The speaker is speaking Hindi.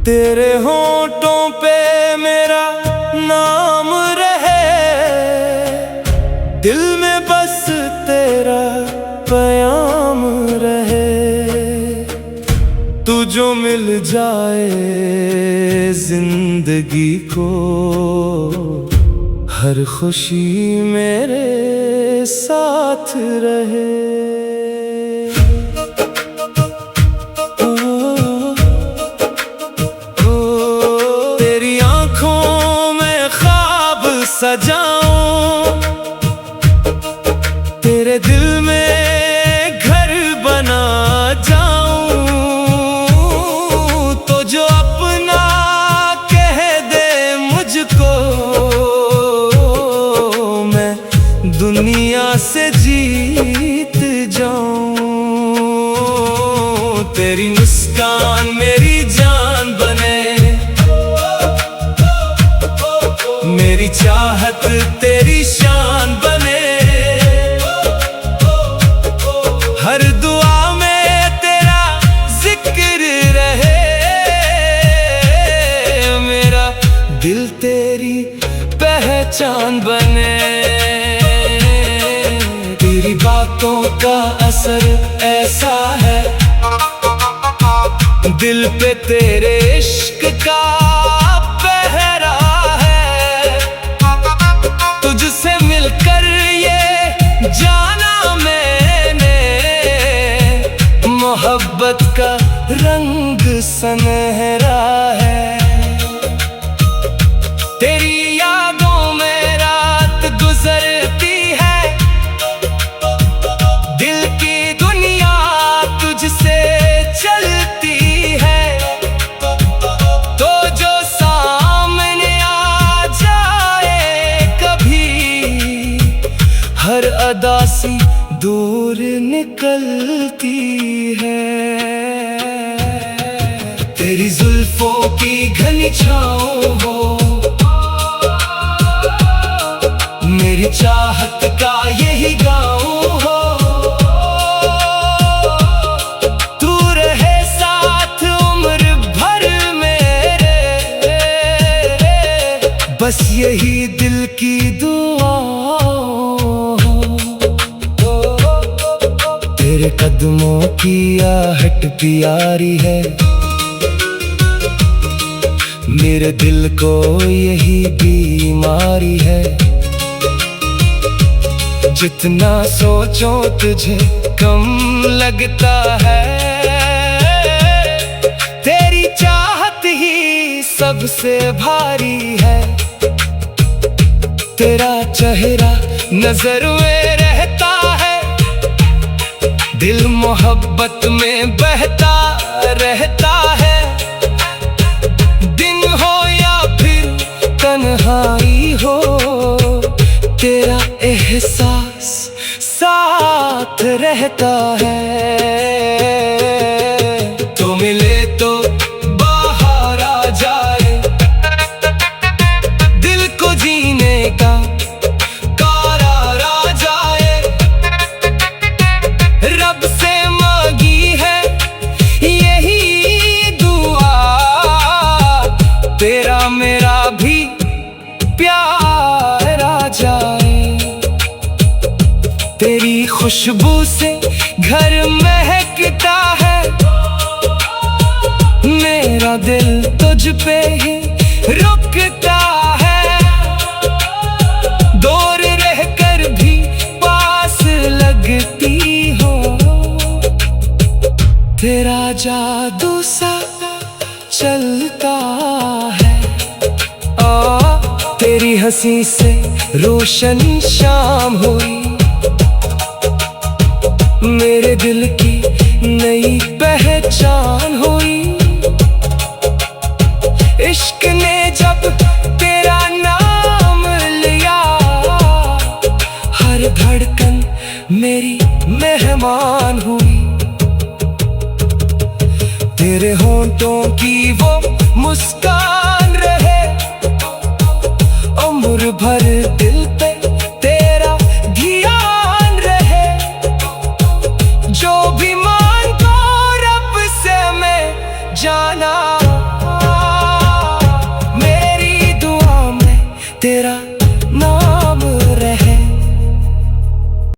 तेरे होंठों पे मेरा नाम रहे, दिल में बस तेरा प्याम रहे। तू जो मिल जाए जिंदगी को, हर खुशी मेरे साथ रहे। सजाऊं तेरे दिल में घर बना जाऊं, तो जो अपना कह दे मुझको, मैं दुनिया से जीत जाऊं। तेरी मुस्कान मेरी जान बने, मेरी चाहत तेरी शान बने। हर दुआ में तेरा जिक्र रहे, मेरा दिल तेरी पहचान बने। तेरी बातों का असर ऐसा है, दिल पे तेरे इश्क का पहरा है। तुझसे मिलकर ये जाना मैंने, मोहब्बत का रंग सुनहरा है। तेरी यादों में रात गुजरती है, दिल की दुनिया तुझसे चलती है। तो जो सामने आ जाए कभी, हर अदा सी दूर निकलती है। तेरी जुल्फों की घनी छाँव हो, मेरी चाहत का यही गाँव हो। तू रहे साथ उम्र भर मेरे, बस यही दिल की दुआ हो। तेरे कदमों की आहट प्यारी है, मेरे दिल को यही बीमारी है। जितना सोचो तुझे कम लगता है, तेरी चाहत ही सबसे भारी है। तेरा चेहरा नजर में रहता है, दिल मोहब्बत में बहता रहता है। दिन हो या फिर तन्हाई हो, तेरा एहसास साथ रहता है। तो मिले तो बाहर आ जाए, दिल को जीने का करार आ जाए। रब से मांगी है यही दुआ, तेरा मेरा भी प्यार आ जाए। तेरी खुशबू से घर महकता है, मेरा दिल तुझ पे ही रुकता है। दूर रहकर भी पास लगती हो, तेरा जादू सा चलता है। तेरी हंसी से रोशन शाम हुई, मेरे दिल की नई पहचान हुई। इश्क ने जब तेरा नाम लिया, हर धड़कन मेरी मेहमान हुई। तेरे होंठों आंखों की वो मुस्कान रहे, उम्र भर दिल पे तेरा ध्यान रहे। जो भी मांगो रब से मैं जाना, मेरी दुआ में तेरा